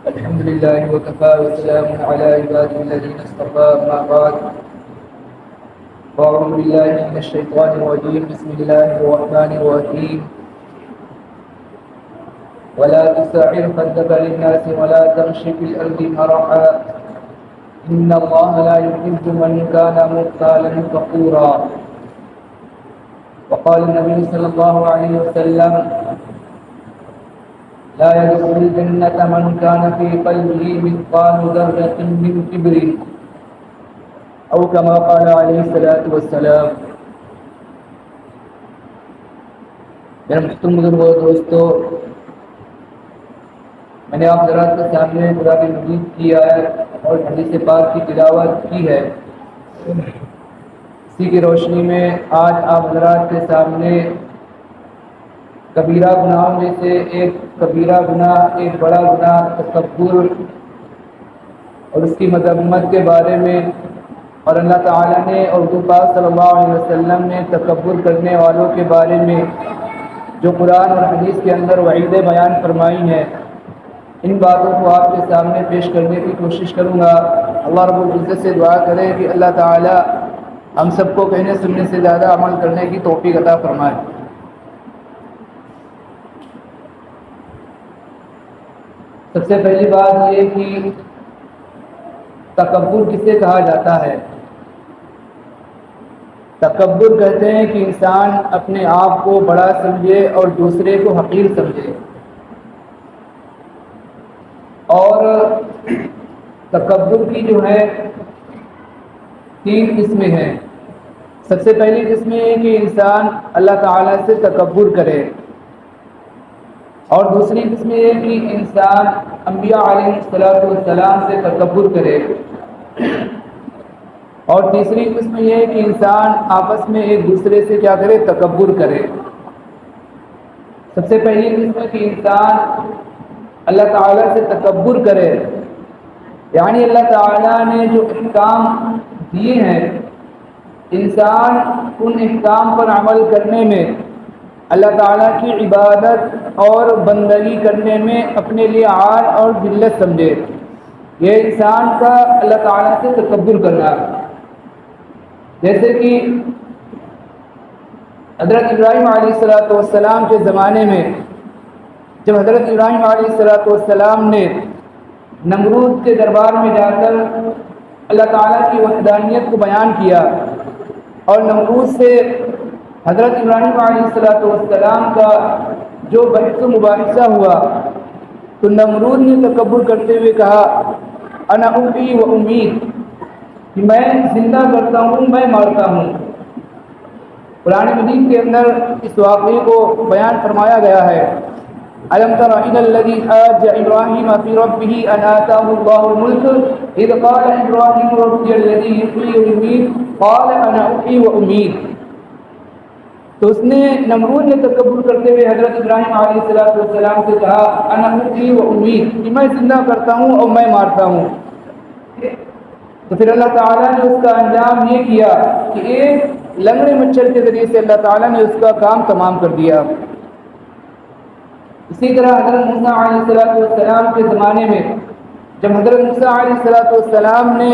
الحمد لله وكفى وسلام على عباده الذين اصطفى أما بعد فأعوذ بالله من الشيطان الرجيم بسم الله الرحمن الرحيم ولا تسعر خدك للناس ولا تمش في الأرض مرحا إن الله لا يحب من كان مختالا فخورا وقال النبي صلى الله عليه وسلم لا يدخل الجنة من كان في قلبه مثقال ذرة من كبر أو كما قال عليه الصلاة والسلام. میرے محترم بزرگوں دوستو، میں نے آپ حضرات کے سامنے قرآن مجید کی آیت اور حدیث پاک کی تلاوت کی ہے. اسی کی روشنی میں آج آپ حضرات کے سامنے کبیرہ گناہوں میں سے ایک کبیرہ گناہ، ایک بڑا گناہ تکبر اور اس کی مذمت کے بارے میں، اور اللہ تعالیٰ نے اور حضور پاک صلی اللہ علیہ وسلم نے تکبر کرنے والوں کے بارے میں جو قرآن اور حدیث کے اندر وعیدیں بیان فرمائی ہیں، ان باتوں کو آپ کے سامنے پیش کرنے کی کوشش کروں گا. اللہ رب العزت سے دعا کرے کہ اللہ تعالیٰ ہم سب کو کہنے سننے سے زیادہ عمل کرنے کی توفیق عطا فرمائے. سب سے پہلی بات یہ کہ تکبر کسے کہا جاتا ہے؟ تکبر کہتے ہیں کہ انسان اپنے آپ کو بڑا سمجھے اور دوسرے کو حقیر سمجھے. اور تکبر کی جو ہے 3 قسمیں ہیں. سب سے پہلی قسم یہ ہے کہ انسان اللہ تعالیٰ سے تکبر کرے، اور دوسری قسم یہ ہے کہ انسان انبیاء علیہ السلام سے تکبر کرے، اور تیسری قسم یہ ہے کہ انسان آپس میں ایک دوسرے سے کیا کرے؟ تکبر کرے. سب سے پہلی قسم ہے کہ انسان اللہ تعالیٰ سے تکبر کرے، یعنی اللہ تعالیٰ نے جو احکام دیے ہیں انسان ان احکام پر عمل کرنے میں، اللہ تعالیٰ کی عبادت اور بندگی کرنے میں اپنے لیے عار اور ذلت سمجھے. یہ انسان کا اللہ تعالیٰ سے تکبر کرنا ہے. جیسے کہ حضرت ابراہیم علیہ السلام کے زمانے میں جب حضرت ابراہیم علیہ السلام نے نمرود کے دربار میں جا کر اللہ تعالیٰ کی وحدانیت کو بیان کیا اور نمرود سے حضرت ابراہیم علیہ السلام کا جو بحث و مباحثہ ہوا، تو نمرود نے تکبر کرتے ہوئے کہا انا احیی و امیت، کہ میں زندہ کرتا ہوں، میں مارتا ہوں. قرآن مجید کے اندر اس واقعے کو بیان فرمایا گیا ہے. الم تر الى الذي حاج ابراهيم في ربه ان آتاه الله الملك اذ قال ابراهيم ربي الذي يحيي ويميت قال انا احيي واميت. تو اس نے نمرود نے تکبر کرتے ہوئے حضرت ابراہیم علیہ السلام سے کہا انا احیی وامیت، کہ میں زندہ کرتا ہوں اور میں مارتا ہوں. تو پھر اللہ تعالیٰ نے اس کا انجام یہ کیا کہ ایک لنگڑے مچھر کے ذریعے سے اللہ تعالیٰ نے اس کا کام تمام کر دیا. اسی طرح حضرت موسیٰ علیہ السلام کے زمانے میں جب حضرت موسیٰ علیہ السلام نے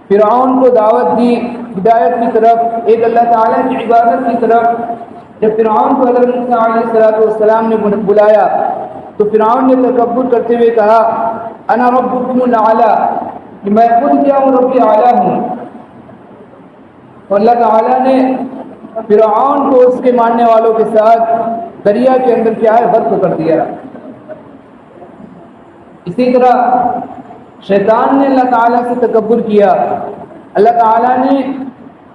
فرعون کو دعوت دی ہدایت کی طرف، ایک اللہ تعالیٰ کی عبادت کی طرف، جب فرعون کو حضرت موسیٰ علیہ السلام نے بلایا تو فرعون نے تکبر کرتے ہوئے کہا انا ربکم الاعلی، کہ میں خود کیا ہوں؟ رب اعلیٰ ہوں. اور اللہ تعالیٰ نے فرعون کو اس کے ماننے والوں کے ساتھ دریا کے اندر کیا ہے؟ غرق کر دیا. اسی طرح شیطان نے اللہ تعالیٰ سے تکبر کیا. اللہ تعالیٰ نے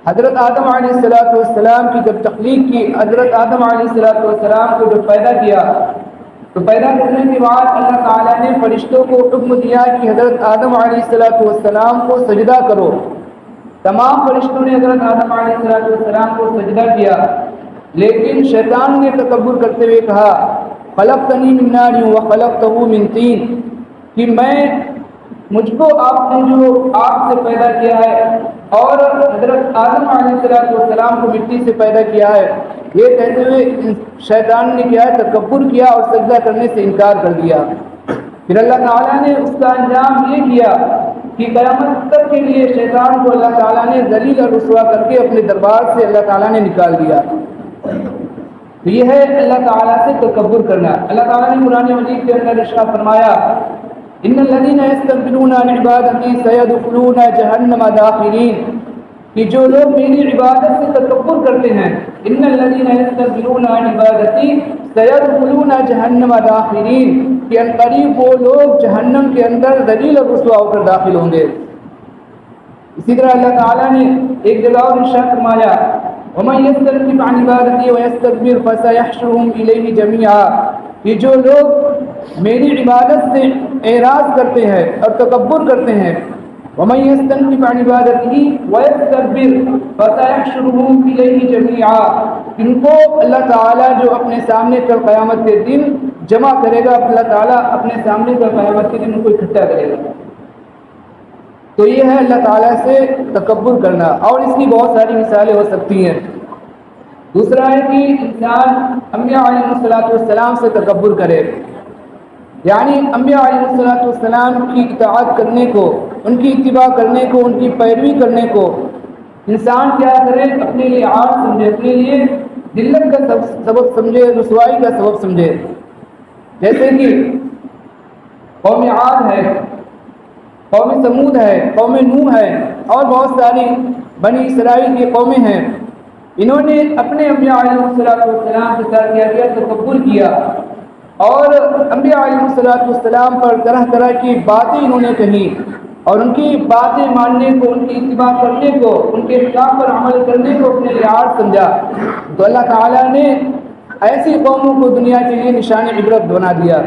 حضرت آدم علیہ السلام کی جب تخلیق کی، حضرت آدم علیہ السلام کو جب پیدا کیا تو پیدا کرنے کے بعد اللہ تعالیٰ نے فرشتوں کو حکم دیا کہ حضرت آدم علیہ السلام کو سجدہ کرو. تمام فرشتوں نے حضرت آدم علیہ السلام کو سجدہ کیا، لیکن شیطان نے تکبر کرتے ہوئے کہا خلقتنی من نار وخلقتہ من طین، کہ مجھ کو آپ نے جو آگ سے پیدا کیا ہے اور حضرت آدم علیہ السلام کو مٹی سے پیدا کیا ہے. یہ کہتے ہوئے شیطان نے کیا ہے؟ تکبر کیا اور سجدہ کرنے سے انکار کر دیا. پھر اللہ تعالیٰ نے اس کا انجام یہ کیا کہ قیامت تک کے لیے شیطان کو اللہ تعالیٰ نے ذلیل اور رسوا کر کے اپنے دربار سے اللہ تعالیٰ نے نکال دیا۔ تو یہ ہے اللہ تعالیٰ سے تکبر کرنا۔ اللہ تعالیٰ نے قرآن مجید کے اندر ارشاد فرمایا ان الذین یستکبرون عن عبادتی سیدخلون جہنم داخرین، کہ جو لوگ میری عبادت سے تکبر کرتے ہیں، ان الذین یستکبرون عن عبادتی سیدخلون جہنم داخرین، کہ عنقریب وہ لوگ جہنم کے اندر ذلیل اور رسوا ہو کر داخل ہوں گے۔ اسی طرح اللہ تعالیٰ نے ایک جگہ اور ارشاد فرمایا وَمَن يَسْتَكْبِرْ عَنْ عِبَادَتِي وَيَسْتَكْبِرْ فَسَيَحْشُرُهُمْ إِلَيْهِ جَمِيعًا، کہ جو لوگ میری عبادت سے اعراض کرتے ہیں اور تکبر کرتے ہیں، وَمَن يَسْتَكْبِرْ عَنْ عِبَادَتِهِ وَيَسْتَكْبِرْ فَسَيَحْشُرُهُمْ إِلَيْهِ جَمِيعًا، ان کو اللہ تعالیٰ جو اپنے سامنے کل قیامت کے دن جمع کرے گا، اللہ تعالیٰ اپنے سامنے کل قیامت کے دن ان کو اکٹھا کرے گا۔ تو یہ ہے اللہ تعالیٰ سے تکبر کرنا، اور اس کی بہت ساری مثالیں ہو سکتی ہیں۔ دوسرا ہے کہ انسان انبیاء علیہ السلام سے تکبر کرے، یعنی انبیاء علیہ السلام کی اطاعت کرنے کو، ان کی اتباع کرنے کو، ان کی پیروی کرنے کو انسان کیا کرے، اپنے لیے عار سمجھے، اپنے لیے ذلت کا سبب سمجھے، رسوائی کا سبب سمجھے۔ جیسے کہ قوم عاد ہے، قوم سمود ہے، قوم نوح ہے، اور بہت ساری بنی اسرائیل کی قومیں ہیں، انہوں نے اپنے انبیاء علیہ السلام کے ساتھ کیا تکبر کیا، اور انبیاء علیہ السلام پر طرح طرح کی باتیں انہوں نے کہی، اور ان کی باتیں ماننے کو، ان کی اتباع کرنے کو، ان کے احکام پر عمل کرنے کو اپنے لیے عار سمجھا۔ تو اللہ تعالیٰ نے ایسی قوموں کو دنیا کے لیے نشان عبرت بنا دیا۔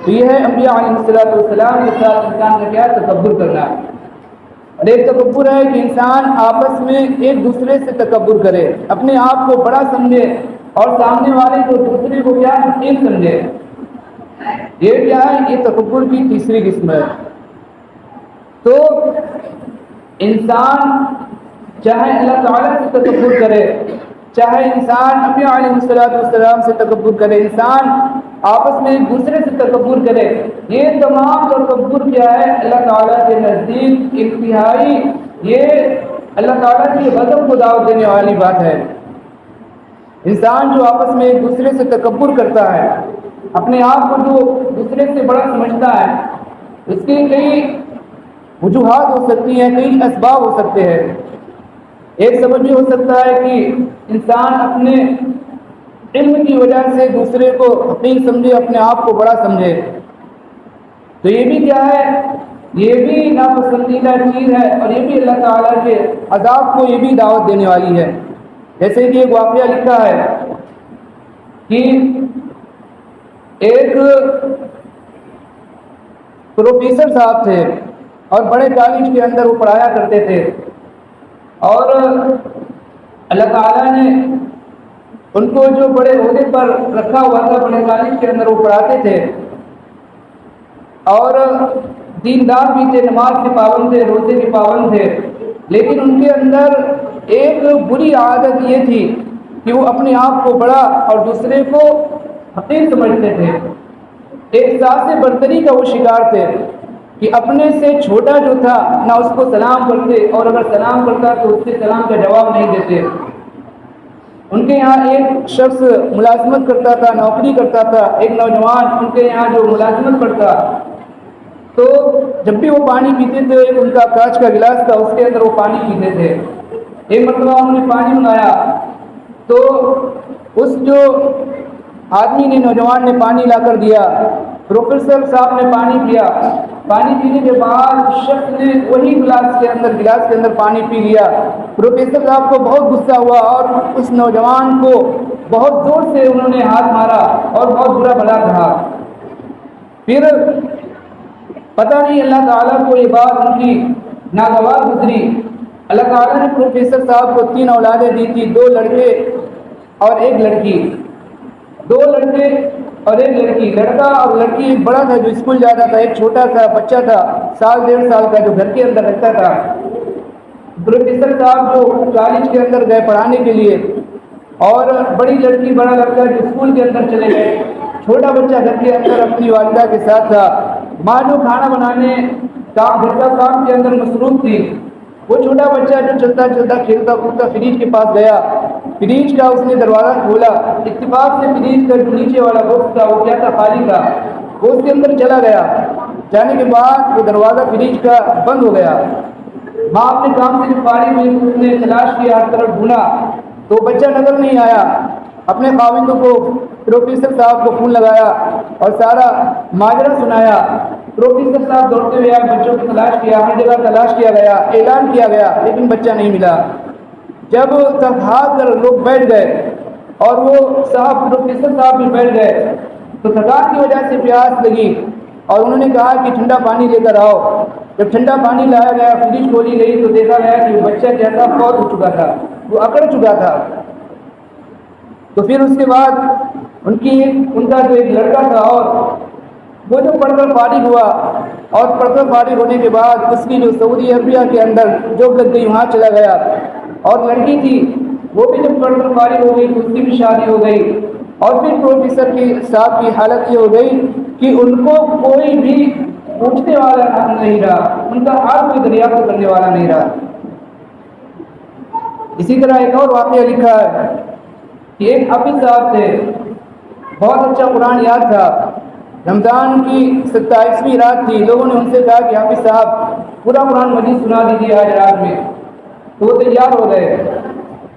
تو یہ ہے انبیاء علیہ السلام کے ساتھ انسان کا کیا تکبر کرنا۔ اور ایک تکبر ہے کہ انسان آپس میں ایک دوسرے سے تکبر کرے، اپنے آپ کو بڑا سمجھے اور سامنے والے کو، دوسرے کو کیا حقیر سمجھے۔ یہ کیا ہے، یہ تکبر کی تیسری قسم ہے۔ تو انسان چاہے اللہ تعالیٰ سے تکبر کرے، چاہے انسان انبیاء علیہ السلام سے تکبر کرے، انسان آپس میں ایک دوسرے سے تکبر کرے، یہ تمام تکبر کیا ہے، اللہ تعالیٰ کے نزدیک انتہائی، یہ اللہ تعالیٰ کی غضب کو دعوت دینے والی بات ہے۔ انسان جو آپس میں ایک دوسرے سے تکبر کرتا ہے، اپنے آپ کو جو دوسرے سے بڑا سمجھتا ہے، اس کی کئی وجوہات ہو سکتی ہیں، کئی اسباب ہو سکتے ہیں۔ ایک سبب یہ ہو سکتا ہے کہ انسان اپنے علم کی وجہ سے دوسرے کو حقیر سمجھے، اپنے آپ کو بڑا سمجھے۔ تو یہ بھی کیا ہے، یہ بھی ناپسندیدہ چیز ہے، اور یہ بھی اللہ تعالیٰ کے عذاب کو یہ بھی دعوت دینے والی ہے۔ جیسے کہ ایک واقعہ لکھا ہے کہ ایک پروفیسر صاحب تھے، اور بڑے کالج کے اندر وہ پڑھایا کرتے تھے، اور اللہ تعالیٰ نے ان کو جو بڑے عہدے پر رکھا ہوا تھا، بڑے کالج کے اندر وہ پڑھاتے تھے، اور دیندار بھی تھے، نماز کے پابند تھے، روزے کے پابند تھے، لیکن ان کے اندر ایک بری عادت یہ تھی کہ وہ اپنے آپ کو بڑا اور دوسرے کو حقیر سمجھتے تھے۔ احساس برتری کا وہ شکار تھے کہ اپنے سے چھوٹا جو تھا نہ اس کو سلام کرتے، اور اگر سلام کرتا تو اس سے سلام کا جواب نہیں دیتے۔ ان کے یہاں ایک شخص ملازمت کرتا تھا، نوکری کرتا تھا، ایک نوجوان ان کے یہاں جو ملازمت کرتا، تو جب بھی وہ پانی پیتے تھے، ایک ان کا کانچ کا گلاس تھا، اس کے اندر وہ پانی پیتے تھے۔ ایک مرتبہ انہوں نے پانی منگایا، تو اس جو آدمی نے، نوجوان نے پانی لا کر دیا، پروفیسر صاحب نے پانی پیا، پانی پینے کے بعد شخص نے وہی گلاس کے اندر پانی پی لیا۔ پروفیسر صاحب کو بہت غصہ ہوا، اور اس نوجوان کو بہت زور سے انہوں نے ہاتھ مارا اور بہت برا بھلا کہا۔ پھر پتہ نہیں اللہ تعالیٰ کو یہ بات ان کی ناگوار گزری۔ اللہ تعالیٰ نے پروفیسر صاحب کو 3 اولادیں دی تھی، 2 لڑکے اور 1 لڑکی، 2 لڑکے اور 1 لڑکی۔ لڑکا اور لڑکی، ایک بڑا تھا جو اسکول جاتا تھا، ایک چھوٹا تھا بچہ تھا 1.5 سال کا جو گھر کے اندر رہتا تھا۔ پروفیسر صاحب جو کالج کے اندر گئے پڑھانے کے لیے، اور بڑی لڑکی بڑا لڑکا جو اسکول کے اندر چلے گئے، چھوٹا بچہ گھر کے اندر اپنی والدہ کے ساتھ تھا، ماں جو کھانا بنانے گھر کا کام کے اندر مصروف تھی، وہ چھوٹا بچہ جو چلتا چلتا کھیلتا کودتا فریج کے پاس گیا، فریج کا اس نے دروازہ کھولا، اتفاق سے فریج کا جو نیچے والا گوشت تھا وہ کیا تھا، خالی تھا، وہ اس کے اندر چلا گیا، جانے کے بعد وہ دروازہ فریج کا بند ہو گیا۔ ماں اپنے کام سے جو فارغ ہوئی اس نے تلاش کیا، ہر طرف ڈھونڈا تو بچہ نظر نہیں آیا، اپنے خاوندوں کو پروفیسر صاحب کو فون لگایا اور سارا ماجرا سنایا۔ پروفیسر صاحب دوڑتے ہوئے آئے، بچوں کی تلاش کیا، ہر جگہ تلاش کیا گیا، اعلان کیا گیا، لیکن بچہ نہیں ملا۔ جب تک بھاگ کر لوگ بیٹھ گئے اور وہ صاحب پروفیسر صاحب بھی بیٹھ گئے تو تھکان کی وجہ سے پیاس لگی اور انہوں نے کہا کہ ٹھنڈا پانی لے کر آؤ۔ جب ٹھنڈا پانی لایا گیا، فریج کھولی گئی تو دیکھا گیا کہ وہ بچہ کیا تھا، فوت ہو چکا تھا، وہ اکڑ چکا تھا۔ تو پھر اس کے بعد ان کا جو ایک لڑکا تھا اور وہ جو پڑھ کر فارغ ہوا اور پڑھ کر فارغ ہونے کے بعد اس کی جو سعودی عربیہ کے اندر جاب لگ گئی، وہاں چلا گیا، اور لڑکی تھی وہ بھی جب پڑھ کر فارغ ہو گئی تو اس کی بھی شادی ہو گئی، اور پھر پروفیسر کی صاحب کی حالت یہ ہو گئی کہ ان کو کوئی بھی پوچھنے والا نہیں رہا، ان کا حال کوئی دریافت کرنے والا نہیں رہا۔ اسی طرح ایک اور واقعہ لکھا ہے کہ ایک حافظ صاحب تھے، بہت اچھا قرآن یاد تھا، رمضان کی 27ویں رات تھی، لوگوں نے ان سے کہا کہ حافظ صاحب پورا قرآن مجید سنا دیجیے آج رات میں، تو وہ تیار ہو گئے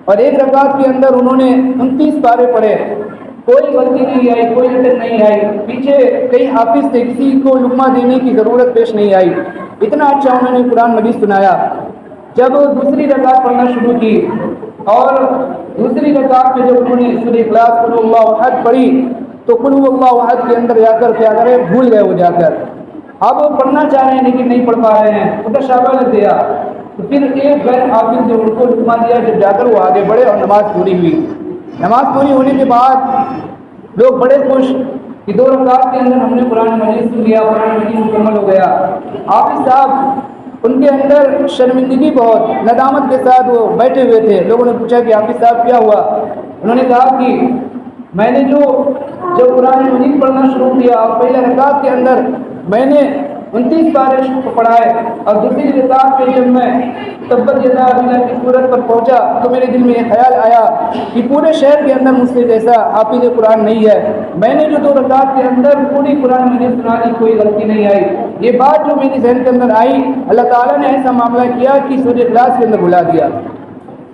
اور ایک رکعت کے اندر انہوں نے 29 پارے پڑھے، کوئی غلطی نہیں آئی، کوئی لٹن نہیں آئی، پیچھے کئی حافظ تھے، کسی کو لقمہ دینے کی ضرورت پیش نہیں آئی، اتنا اچھا انہوں نے قرآن مجید سنایا۔ جب دوسری رکعت پڑھنا شروع کی اور دوسری رکعت میں جب انہوں نے سورہ اخلاص قل هو اللہ احد پڑھی تو قل هو اللہ احد کے اندر جا کر کیا کرے، بھول گئے وہ جا کر، اب وہ پڑھنا چاہ رہے ہیں لیکن نہیں پڑھ پا رہے ہیں، متشابہ لگ گیا، تو پھر ایک غیر حافظ جو ان کو لقمہ دیا، جب جا کر وہ آگے بڑھے اور نماز پوری ہوئی۔ نماز پوری ہونے کے بعد لوگ بڑے خوش کہ 2 رکعت کے اندر ہم نے قرآن مجید سن لیا، قرآن مجید مکمل ہو گیا۔ حافظ صاحب ان کے اندر شرمندگی بہت، ندامت کے ساتھ وہ بیٹھے ہوئے تھے۔ لوگوں نے پوچھا کہ حافظ صاحب کیا ہوا؟ انہوں نے کہا کہ میں نے جب قرآن مجید پڑھنا شروع کیا اور پہلے رکعت کے اندر میں نے 29 پارے پڑھائے اور دوسری رکعت میں جب میں تبت یدا ابی لہب کی صورت پر پہنچا تو میرے دل میں یہ خیال آیا کہ پورے شہر کے اندر مجھ سے جیسا حافظ قرآن نہیں ہے، میں نے جو 2 رکعت کے اندر پوری قرآن مجید سنا دی، کوئی غلطی نہیں آئی۔ یہ بات جو میری ذہن کے اندر آئی، اللہ تعالیٰ نے ایسا معاملہ کیا کہ سورہ اخلاص کے اندر بلا دیا۔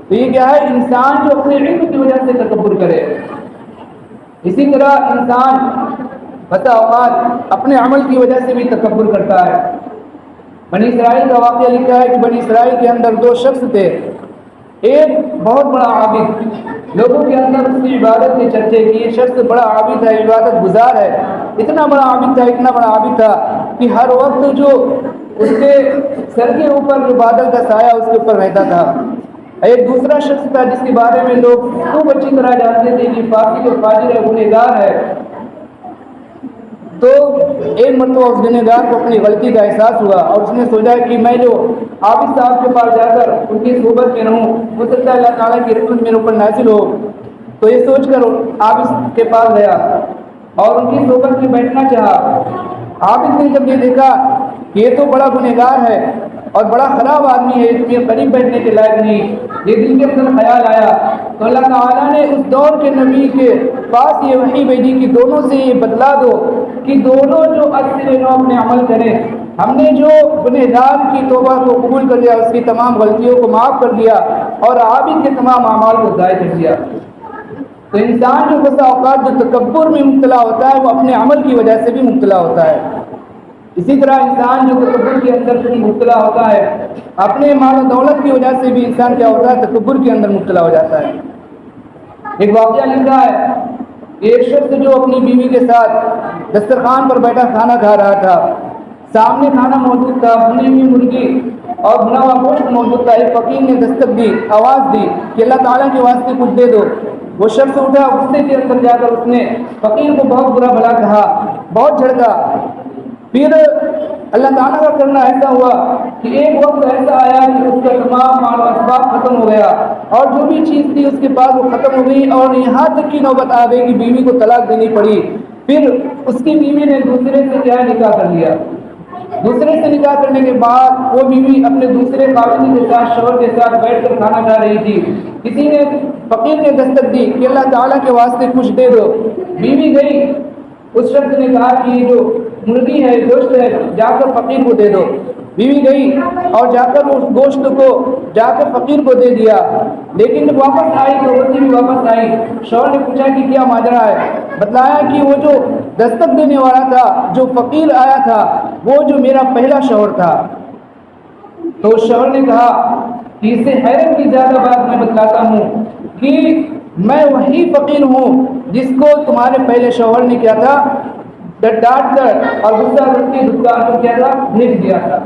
تو یہ کیا ہے، انسان جو اپنے علم کی وجہ سے تکبر کرے، اسی طرح انسان بسا اوقات اپنے عمل کی وجہ سے بھی تکبر کرتا ہے۔ بنی اسرائیل کا واقعہ لکھا ہے کہ بنی اسرائیل کے اندر 2 شخص تھے، ایک بہت بڑا عابد، لوگوں کے اندر اس کی عبادت کے چرچے کی، یہ شخص بڑا عابد ہے، عبادت گزار ہے، اتنا بڑا عابد تھا، اتنا بڑا عابد تھا کہ ہر وقت جو اس کے سر کے اوپر جو بادل کا سایہ اس کے اوپر رہتا تھا۔ ایک دوسرا شخص تھا جس کے بارے میں لوگ خوب اچھی طرح جانتے تھے کہ فاسق و فاجر ہے، گنہگار ہے۔ تو ایک مرتبہ اس گنہگار کو اپنی غلطی کا احساس ہوا اور اس نے سوچا کہ میں جو عابد صاحب کے پاس جا کر ان کی صحبت میں رہوں، ہو سکتا ہے اللہ تعالیٰ کی رحمت میرے اوپر نازل ہو۔ تو یہ سوچ کر عابد کے پاس گیا اور ان کی صحبت میں بیٹھنا چاہا۔ عابد نے جب یہ دیکھا کہ یہ تو بڑا گنہگار ہے اور بڑا خراب آدمی ہے، اس کے قریب بیٹھنے کے لائق نہیں، یہ دل کے اندر خیال آیا تو اللہ تعالیٰ نے اس دور کے نبی کے پاس یہ وحی بھیجی کہ دونوں سے یہ بتلا دو کہ دونوں جو اپنے عمل کریں، ہم نے جو گنہگار کی توبہ کو قبول کر لیا، اس کی تمام غلطیوں کو معاف کر دیا اور عابد کے تمام اعمال کو ضائع کر دیا۔ تو انسان جو بسا اوقات جو تکبر میں مبتلا ہوتا ہے وہ اپنے عمل کی وجہ سے بھی مبتلا ہوتا ہے۔ اسی طرح انسان جو تکبر کے اندر مبتلا ہوتا ہے، اپنے مال و دولت کی وجہ سے بھی انسان کیا ہوتا ہے، تکبر کے اندر مبتلا ہو جاتا ہے۔ ایک واقعہ لکھا ہے، ایک شخص جو اپنی بیوی کے ساتھ دسترخوان پر بیٹھا کھانا کھا رہا تھا، سامنے کھانا موجود تھا، بھنی ہوئی مرغی اور بھنا ہوا گوشت موجود تھا۔ ایک فقیر نے دستک دی، آواز دی کہ اللہ تعالیٰ کے واسطے کچھ دے دو۔ وہ شخص اٹھا، غصے کے اندر جا کر اس نے فقیر کو بہت برا بھلا کہا، بہت جھڑکا۔ پھر اللہ تعالیٰ کا کرنا ایسا ہوا کہ ایک وقت ایسا آیا کہ اس کا تمام مال و اسباب ختم ہو گیا اور جو بھی چیز تھی اس کے پاس وہ ختم ہو گئی، اور یہاں تک کی نوبت آ گئی کہ بیوی کو طلاق دینی پڑی۔ پھر اس کی بیوی نے دوسرے سے کیا نکاح کر لیا. دوسرے سے نکاح کرنے کے بعد وہ بیوی اپنے دوسرے خاوند کے ساتھ شوہر کے ساتھ بیٹھ کر کھانا کھا رہی تھی. کسی نے فقیر نے دستک دی کہ اللہ تعالیٰ کے واسطے کچھ دے دو. بیوی گئی, اس شخص نے کہا کہ یہ جو مرغی ہے, گوشت ہے, جا کر فقیر کو دے دو. بیوی گئی اور جا کر اس گوشت کو جا کر فقیر کو دے دیا. لیکن جب واپس آئی تو روٹی بھی واپس آئی. شوہر نے پوچھا کہ کیا ماجرا ہے؟ بتلایا کہ وہ جو دستک دینے والا تھا, جو فقیر آیا تھا, وہ جو میرا پہلا شوہر تھا. تو شوہر نے کہا کہ اس سے حیرت کی زیادہ بات میں بتلاتا ہوں کہ میں وہی فقیر ہوں جس کو تمہارے پہلے شوہر نے کیا تھا, ڈانٹ کر اور غصہ کر کے دھتکار کر کیا تھا, بھیج دیا تھا.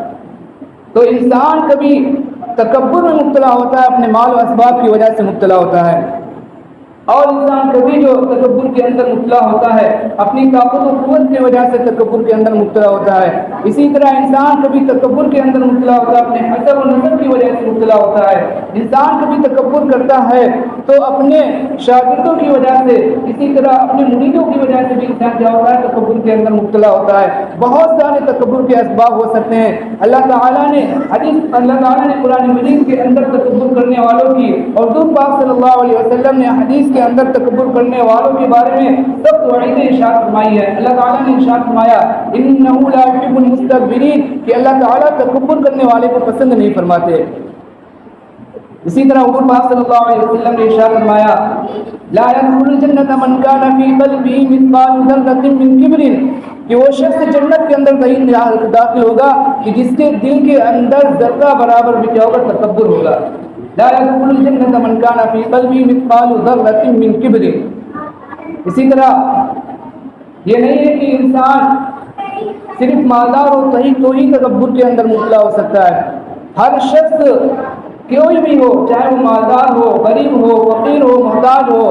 تو انسان کبھی تکبر میں مبتلا ہوتا ہے, اپنے مال و اسباب کی وجہ سے مبتلا ہوتا ہے. اور انسان کبھی جو تکبر کے اندر مبتلا ہوتا ہے, اپنی طاقت و قوت کی وجہ سے تکبر کے اندر مبتلا ہوتا ہے. اسی طرح انسان کبھی تکبر کے اندر مبتلا ہوتا ہے, اپنے حسب و نسب کی وجہ سے مبتلا ہوتا ہے. انسان کبھی تکبر کرتا ہے تو اپنے شاگردوں کی وجہ سے, اسی طرح اپنے مریدوں کی وجہ سے بھی انسان کیا ہوتا ہے, تکبر کے اندر مبتلا ہوتا ہے. بہت سارے تکبر کے اسباب ہو سکتے ہیں. اللہ تعالیٰ نے قرآن مجید کے اندر تکبر کرنے والوں کی اور حضور پاک صلی اللہ علیہ وسلم نے حدیث کے اندر تکبر کرنے والوں کے بارے میں سخت وعید ارشاد فرمائی ہے. اللہ تعالیٰ نے ارشاد فرمایا انہ لا یحب المستکبرین, کہ اللہ تعالیٰ تکبر کرنے والے کو پسند نہیں فرماتے. اسی طرح حضور پاک صلی اللہ علیہ وسلم نے ارشاد فرمایا لا يدخل الجنۃ من كان في قلبه مثقال ذرة من كبر, کہ وہ شخص جنت کے اندر نہیں داخل ہوگا کہ جس کے دل کے اندر ذرہ برابر بھی کیا ہوگا, تکبر ہوگا. لا يدخل الجنة من كان في قلبه مثقال ذرة من كبر. اسی طرح یہ نہیں ہے کہ انسان صرف مالدار ہو تو ہی تکبر کے اندر مبتلا ہو سکتا ہے. ہر شخص کوئی بھی ہو, چاہے وہ مالدار ہو, غریب ہو, فقیر ہو, محتاج ہو,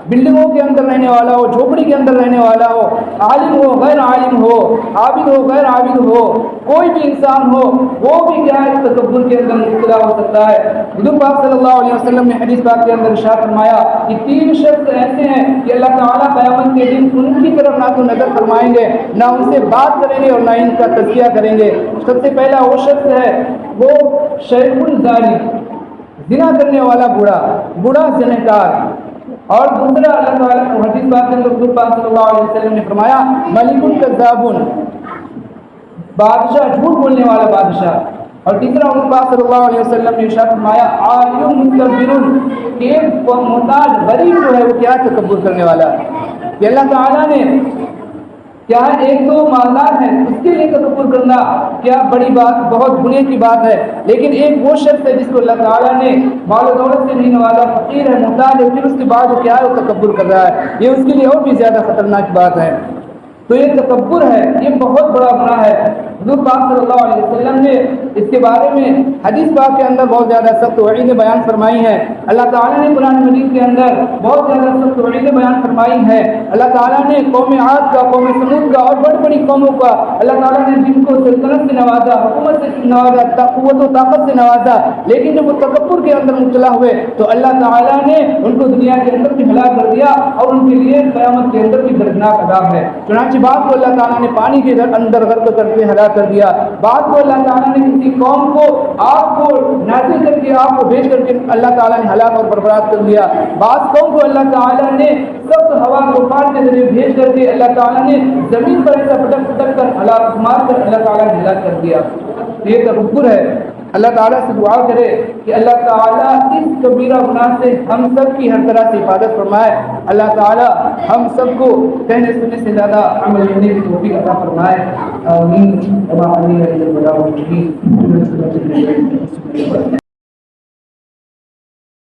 بلڈنگوں کے اندر رہنے والا ہو, جھوپڑی کے اندر رہنے والا ہو, عالم ہو, غیر عالم ہو, عابد ہو, غیر عابد ہو, کوئی بھی انسان ہو, وہ بھی کیا ہے, تکبر کے اندر مبتلا ہو سکتا ہے. حضور پاک صلی اللہ علیہ وسلم نے حدیث پاک کے اندر ارشاد فرمایا کہ 3 شخص ایسے ہیں کہ اللہ تعالیٰ قیامت کے دن ان کی طرف نہ تو نظر فرمائیں گے, نہ ان سے بات کریں گے اور نہ ان کا تزکیہ کریں گے. سب سے پہلا وہ شخص ہے, وہ شیخ الزانی, زنا کرنے والا بوڑھا زناکار. اور دوسرا اللہ تعالیٰ کو حدیث پاک کے اندر حضور پاک صلی اللہ علیہ وسلم نے فرمایا ملک الکذاب, بادشاہ, جھوٹ بولنے والا بادشاہ. اور تیسرا حضور پاک صلی اللہ علیہ وسلم نے ارشاد فرمایا عالم مستكبر, کہ محتاج غریب جو ہے وہ کیا تکبر کرنے والا ہے. کہ اللہ تعالیٰ نے کیا ہے, ایک تو مالدار ہے اس کے لیے تکبر کرنا کیا بڑی بات, بہت گناہ کی بات ہے. لیکن ایک وہ شخص ہے جس کو اللہ تعالیٰ نے مال و دولت سے نہیں نوازا, فقیر ہے, محتاج ہے, پھر اس کے بعد وہ کیا ہے, وہ تکبر کر رہا ہے. یہ اس کے لیے اور بھی زیادہ خطرناک بات ہے. تو یہ تکبر ہے, یہ بہت بڑا گناہ ہے. حضور پاک صلی اللہ علیہ وسلم نے اس کے بارے میں حدیث پاک کے اندر بہت زیادہ سخت وعیدیں بیان فرمائی ہیں. اللہ تعالیٰ نے قرآن مجید کے اندر بہت زیادہ سخت وعیدیں بیان فرمائی ہیں. اللہ تعالیٰ نے قوم عاد کا, قوم سمود کا اور بڑی بڑی قوموں کا اللہ تعالیٰ نے جن کو سلطنت سے نوازا, حکومت سے نوازا, قوت و طاقت سے نوازا, لیکن جب وہ تکبر کے اندر مبتلا ہوئے تو اللہ تعالیٰ نے ان کو دنیا کے اندر بھی ہلاک کر دیا اور ان کے لیے قیامت کے اندر بھی دردناک عذاب ہے. چنانچہ بعض کو اللہ تعالیٰ نے پانی کے اندر غرق کر کے ہلاک کر دیا, بعض کو اللہ تعالیٰ نے کسی قوم کو آگ کو نازل کر کے, آگ کو بھیج کر کے اللہ تعالیٰ نے ہلاک اور برباد کر دیا. بعض قوم کو اللہ تعالیٰ نے سخت ہوا کو پان کے ذریعے بھیج کر کے اللہ تعالیٰ نے زمین پر ایسا پٹک کر ہلاک مار کر اللہ تعالیٰ نے ہلاک کر دیا. یہ تکبر ہے. اللہ تعالیٰ سے دعا کرے کہ اللہ تعالیٰ اس کبیرہ گناہ سے ہم سب کی ہر طرح سے حفاظت فرمائے. اللہ تعالیٰ ہم سب کو کہنے سننے سے زیادہ عمل کرنے کی توفیق عطا فرمائے. آمین.